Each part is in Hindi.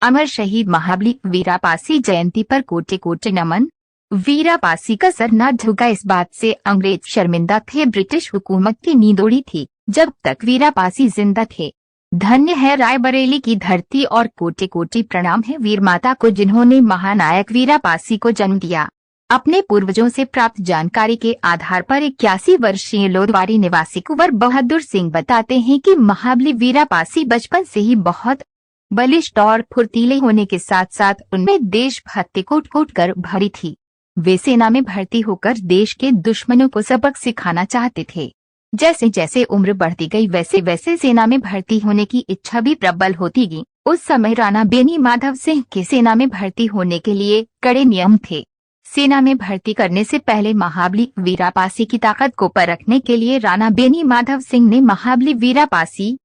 अमर शहीद महाबली वीरापासी जयंती पर कोटि कोटि नमन। वीरापासी का सर न झुका, इस बात से अंग्रेज शर्मिंदा थे। ब्रिटिश हुकूमत की नींद उड़ी थी जब तक वीरापासी जिंदा थे। धन्य है रायबरेली की धरती और कोटि कोटि प्रणाम है वीर माता को जिन्होंने महानायक वीरापासी को जन्म दिया। अपने पूर्वजों से प्राप्त जानकारी के आधार पर 81 वर्षीय लोदवारी निवासी कुंवर बहादुर सिंह बताते हैं कि महाबली वीरापासी बचपन से ही बहुत बलिष्ठ और फुर्तीले होने के साथ साथ उनमें देशभक्ति कूट कूट कर भरी थी। वे सेना में भर्ती होकर देश के दुश्मनों को सबक सिखाना चाहते थे। जैसे जैसे उम्र बढ़ती गई वैसे वैसे सेना में भर्ती होने की इच्छा भी प्रबल होती गई। उस समय राणा बेनी माधव सिंह के सेना में भर्ती होने के लिए कड़े नियम थे। सेना में भर्ती करने से पहले महाबली वीरापासी की ताकत को परखने के लिए राणा बेनी माधव सिंह ने महाबली वीरापासी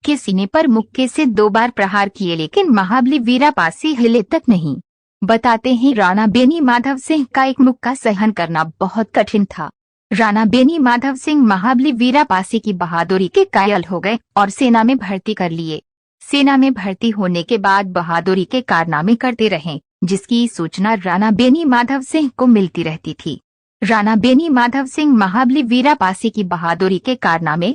के सीने पर मुक्के से 2 बार प्रहार किए, लेकिन महाबली वीरापासी हिले तक नहीं। बताते हैं राणा बेनी माधव सिंह का एक मुक्का सहन करना बहुत कठिन था। राणा बेनी माधव सिंह महाबली वीरापासी की बहादुरी के कायल हो गए और सेना में भर्ती कर लिए। सेना में भर्ती होने के बाद बहादुरी के कारनामे करते रहे, जिसकी सूचना राणा बेनी माधव सिंह को मिलती रहती थी। राणा बेनी माधव सिंह महाबली वीरापासी की बहादुरी के कारनामे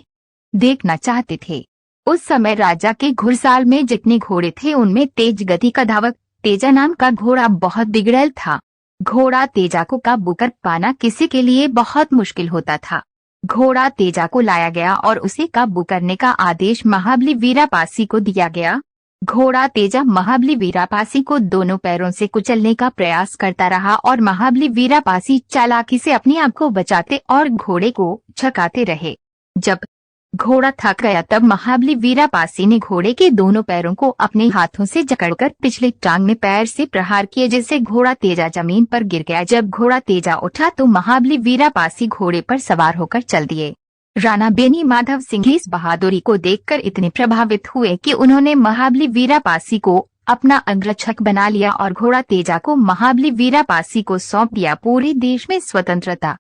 देखना चाहते थे। उस समय राजा के घुड़साल में जितने घोड़े थे उनमें तेज गति का धावक तेजा नाम का घोड़ा बहुत बिगड़ैल था। घोड़ा तेजा को काबू कर पाना किसी के लिए बहुत मुश्किल होता था। घोड़ा तेजा को लाया गया और उसे काबू करने का आदेश महाबली वीरापासी को दिया गया। घोड़ा तेजा महाबली वीरापासी को दोनों पैरों से कुचलने का प्रयास करता रहा और महाबली वीरापासी चालाकी से अपने आप को बचाते और घोड़े को छकाते रहे। जब घोड़ा थक गया तब महाबली वीरापासी ने घोड़े के दोनों पैरों को अपने हाथों से जकड़कर पिछली टांग में पैर से प्रहार किए, जिससे घोड़ा तेजा जमीन पर गिर गया। जब घोड़ा तेजा उठा तो महाबली वीरापासी घोड़े पर सवार होकर चल दिए। राणा बेनी माधव सिंह इस बहादुरी को देखकर इतने प्रभावित हुए कि उन्होंने महाबली वीरापासी को अपना अंगरक्षक बना लिया और घोड़ा तेजा को महाबली वीरापासी को सौंप दिया। पूरे देश में स्वतंत्रता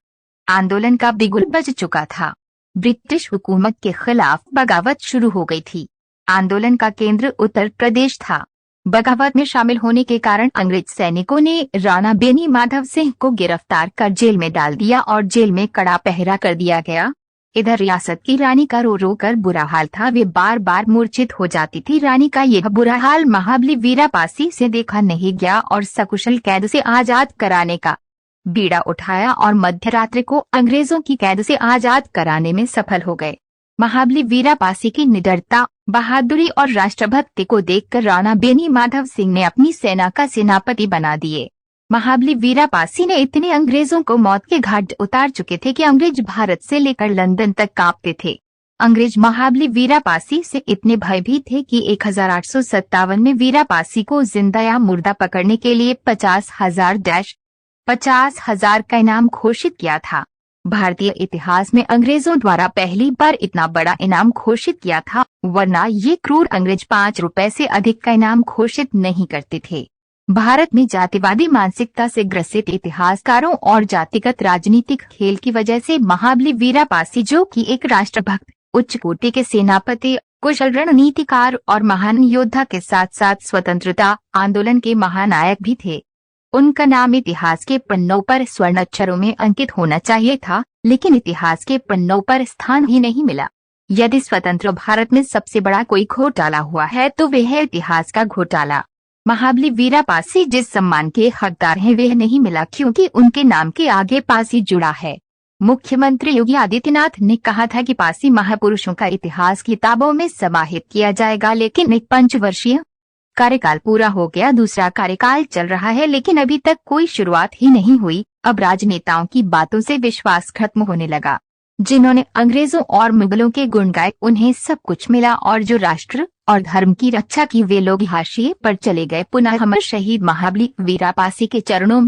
आंदोलन का बिगुल बज चुका था। ब्रिटिश हुकूमत के खिलाफ बगावत शुरू हो गई थी। आंदोलन का केंद्र उत्तर प्रदेश था। बगावत में शामिल होने के कारण अंग्रेज सैनिकों ने राणा बेनी माधव सिंह को गिरफ्तार कर जेल में डाल दिया और जेल में कड़ा पहरा कर दिया गया। इधर रियासत की रानी का रो रो कर बुरा हाल था। वे बार बार मूर्छित हो जाती थी। रानी का यह बुरा हाल महाबली वीरापासी से देखा नहीं गया और सकुशल कैद से आजाद कराने का बीड़ा उठाया और मध्यरात्रि को अंग्रेजों की कैद से आजाद कराने में सफल हो गए। महाबली वीरापासी की निडरता, बहादुरी और राष्ट्रभक्ति को देखकर राणा बेनी माधव सिंह ने अपनी सेना का सेनापति बना दिए। महाबली वीरापासी ने इतने अंग्रेजों को मौत के घाट उतार चुके थे कि अंग्रेज भारत से लेकर लंदन तक कांपते थे। अंग्रेज महाबली वीरापासी से इतने भयभीत थे कि 1857 में वीरापासी को जिंदा या मुर्दा पकड़ने के लिए 50,000 का इनाम घोषित किया था। भारतीय इतिहास में अंग्रेजों द्वारा पहली बार इतना बड़ा इनाम घोषित किया था, वरना ये क्रूर अंग्रेज 5 रुपए से अधिक का इनाम घोषित नहीं करते थे। भारत में जातिवादी मानसिकता से ग्रसित इतिहासकारों और जातिगत राजनीतिक खेल की वजह से महाबली वीरापासी, जो कि एक राष्ट्रभक्त, उच्च कोटि के सेनापति, कुशल रणनीतिकार और महान योद्धा के साथ साथ स्वतंत्रता आंदोलन के महानायक भी थे, उनका नाम इतिहास के पन्नों पर स्वर्ण अक्षरों में अंकित होना चाहिए था, लेकिन इतिहास के पन्नों पर स्थान ही नहीं मिला। यदि स्वतंत्र भारत में सबसे बड़ा कोई घोटाला हुआ है तो वह है इतिहास का घोटाला। महाबली वीरापासी जिस सम्मान के हकदार हैं वह नहीं मिला, क्योंकि उनके नाम के आगे पासी जुड़ा है। मुख्यमंत्री योगी आदित्यनाथ ने कहा था कि पासी महापुरुषों का इतिहास किताबों में समाहित किया जाएगा, लेकिन एक 5 वर्षीय कार्यकाल पूरा हो गया, दूसरा कार्यकाल चल रहा है, लेकिन अभी तक कोई शुरुआत ही नहीं हुई। अब राजनेताओं की बातों से विश्वास खत्म होने लगा। जिन्होंने अंग्रेजों और मुगलों के गुण गाए उन्हें सब कुछ मिला, और जो राष्ट्र और धर्म की रक्षा की वे लोग हाशिए पर चले गए। पुनः अमर शहीद महाबली वीरापासी के चरणों में